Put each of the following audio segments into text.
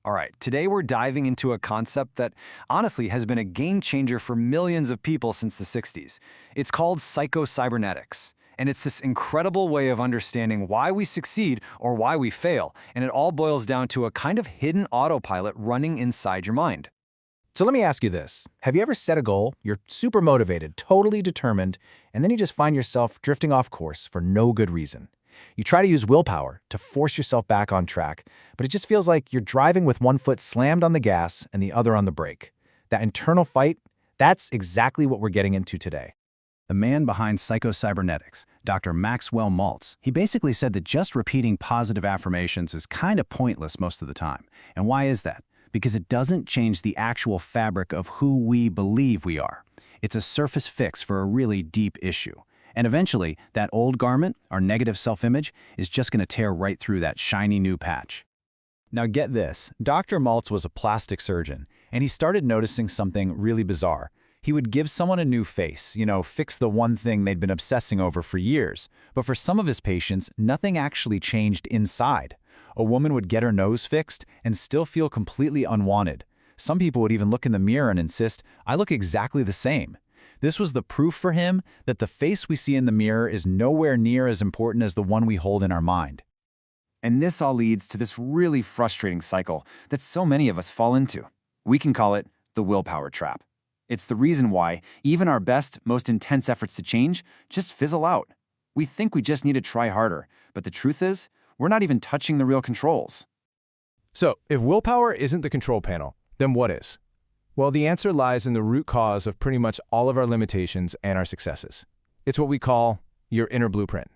All right, today we're diving into a concept that honestly has been a game changer for millions of people since the 60s. It's called psycho-cybernetics. And it's this incredible way of understanding why we succeed or why we fail. And it all boils down to a kind of hidden autopilot running inside your mind. So let me ask you this. Have you ever set a goal, you're super motivated, totally determined, and then you just find yourself drifting off course for no good reason? You try to use willpower to force yourself back on track, but it just feels like you're driving with one foot slammed on the gas and the other on the brake. That internal fight, that's exactly what we're getting into today. The man behind psycho-cybernetics, Dr. Maxwell Maltz, he basically said that just repeating positive affirmations is kind of pointless most of the time. And why is that? Because it doesn't change the actual fabric of who we believe we are. It's a surface fix for a really deep issue. And eventually, that old garment, our negative self-image, is just going to tear right through that shiny new patch. Now get this, Dr. Maltz was a plastic surgeon, and he started noticing something really bizarre. He would give someone a new face, fix the one thing they'd been obsessing over for years. But for some of his patients, nothing actually changed inside. A woman would get her nose fixed and still feel completely unwanted. Some people would even look in the mirror and insist, "I look exactly the same." This was the proof for him that the face we see in the mirror is nowhere near as important as the one we hold in our mind. And this all leads to this really frustrating cycle that so many of us fall into. We can call it the willpower trap. It's the reason why even our best, most intense efforts to change just fizzle out. We think we just need to try harder, but the truth is, we're not even touching the real controls. So, if willpower isn't the control panel, then what is? Well, the answer lies in the root cause of pretty much all of our limitations and our successes. It's what we call your inner blueprint.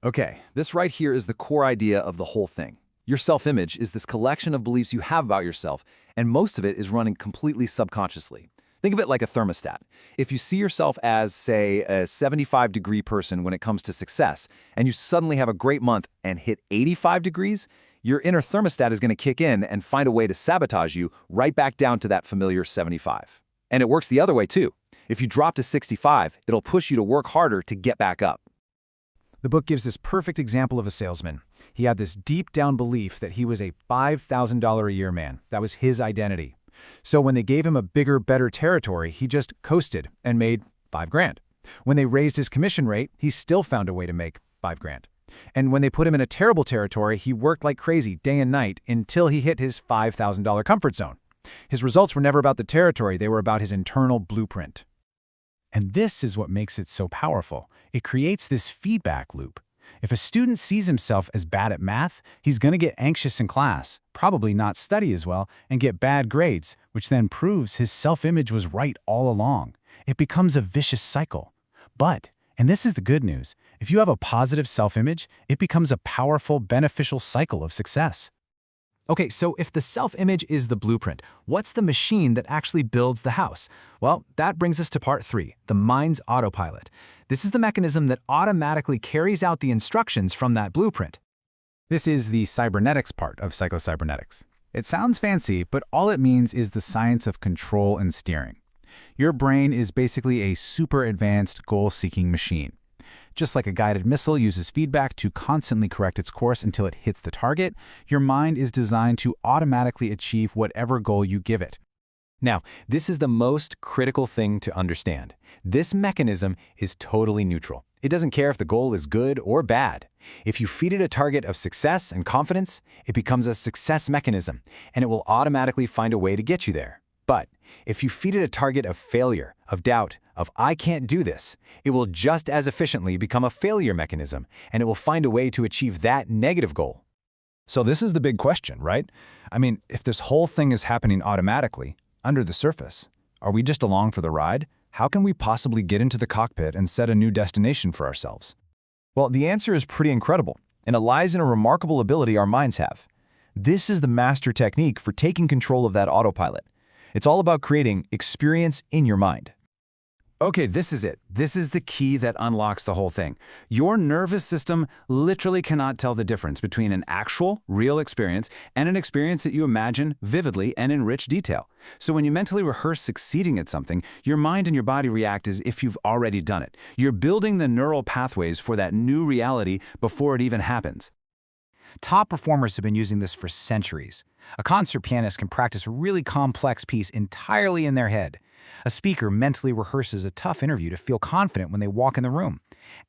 Okay, this right here is the core idea of the whole thing. Your self-image is this collection of beliefs you have about yourself, and most of it is running completely subconsciously. Think of it like a thermostat. If you see yourself as, say, a 75-degree person when it comes to success, and you suddenly have a great month and hit 85 degrees, your inner thermostat is going to kick in and find a way to sabotage you right back down to that familiar 75. And it works the other way too. If you drop to 65, it'll push you to work harder to get back up. The book gives this perfect example of a salesman. He had this deep-down belief that he was a $5,000 a year man. That was his identity. So when they gave him a bigger, better territory, he just coasted and made $5,000. When they raised his commission rate, he still found a way to make $5,000. And when they put him in a terrible territory, he worked like crazy day and night until he hit his $5,000 comfort zone. His results were never about the territory, they were about his internal blueprint. And this is what makes it so powerful. It creates this feedback loop. If a student sees himself as bad at math, he's going to get anxious in class, probably not study as well, and get bad grades, which then proves his self-image was right all along. It becomes a vicious cycle. But, and this is the good news, if you have a positive self-image, it becomes a powerful, beneficial cycle of success. Okay, so if the self-image is the blueprint, what's the machine that actually builds the house? Well, that brings us to part 3, the mind's autopilot. This is the mechanism that automatically carries out the instructions from that blueprint. This is the cybernetics part of psycho-cybernetics. It sounds fancy, but all it means is the science of control and steering. Your brain is basically a super advanced goal-seeking machine. Just like a guided missile uses feedback to constantly correct its course until it hits the target, your mind is designed to automatically achieve whatever goal you give it. Now, this is the most critical thing to understand. This mechanism is totally neutral. It doesn't care if the goal is good or bad. If you feed it a target of success and confidence, it becomes a success mechanism, and it will automatically find a way to get you there. But if you feed it a target of failure, of doubt, of "I can't do this," it will just as efficiently become a failure mechanism, and it will find a way to achieve that negative goal. So this is the big question, right? I mean, if this whole thing is happening automatically, under the surface, are we just along for the ride? How can we possibly get into the cockpit and set a new destination for ourselves? Well, the answer is pretty incredible, and it lies in a remarkable ability our minds have. This is the master technique for taking control of that autopilot. It's all about creating experience in your mind. Okay, this is it. This is the key that unlocks the whole thing. Your nervous system literally cannot tell the difference between an actual, real experience and an experience that you imagine vividly and in rich detail. So when you mentally rehearse succeeding at something, your mind and your body react as if you've already done it. You're building the neural pathways for that new reality before it even happens. Top performers have been using this for centuries. A concert pianist can practice a really complex piece entirely in their head. A speaker mentally rehearses a tough interview to feel confident when they walk in the room.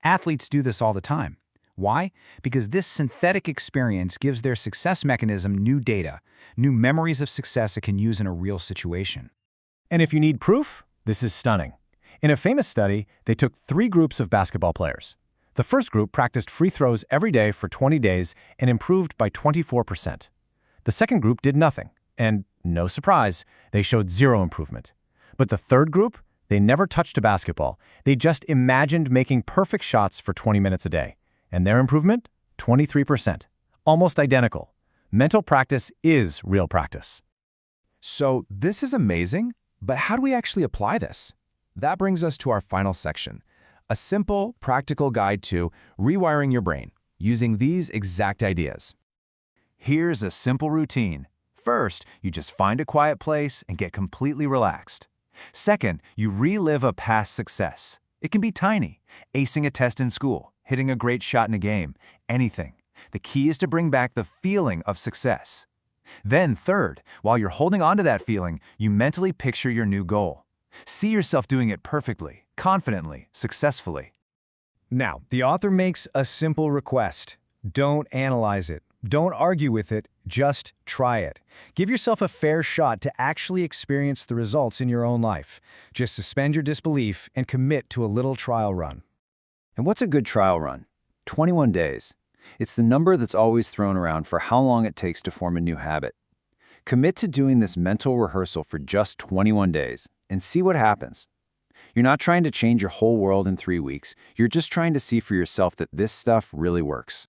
Athletes do this all the time. Why? Because this synthetic experience gives their success mechanism new data, new memories of success it can use in a real situation. And if you need proof, this is stunning. In a famous study, they took 3 groups of basketball players. The first group practiced free throws every day for 20 days and improved by 24%. The second group did nothing, and no surprise, they showed 0 improvement. But the third group, they never touched a basketball. They just imagined making perfect shots for 20 minutes a day. And their improvement? 23%. Almost identical. Mental practice is real practice. So this is amazing, but how do we actually apply this? That brings us to our final section, a simple, practical guide to rewiring your brain using these exact ideas. Here's a simple routine. First, you just find a quiet place and get completely relaxed. Second, you relive a past success. It can be tiny, acing a test in school, hitting a great shot in a game, anything. The key is to bring back the feeling of success. Then third, while you're holding on to that feeling, you mentally picture your new goal. See yourself doing it perfectly, confidently, successfully. Now, the author makes a simple request. Don't analyze it. Don't argue with it. Just try it. Give yourself a fair shot to actually experience the results in your own life. Just suspend your disbelief and commit to a little trial run. And what's a good trial run? 21 days. It's the number that's always thrown around for how long it takes to form a new habit. Commit to doing this mental rehearsal for just 21 days and see what happens. You're not trying to change your whole world in 3 weeks. You're just trying to see for yourself that this stuff really works.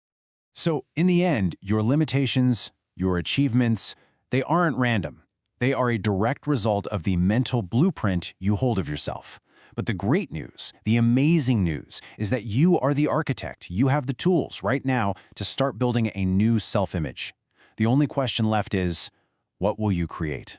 So, in the end, your limitations, your achievements, they aren't random. They are a direct result of the mental blueprint you hold of yourself. But the great news, the amazing news, is that you are the architect. You have the tools right now to start building a new self-image. The only question left is, what will you create?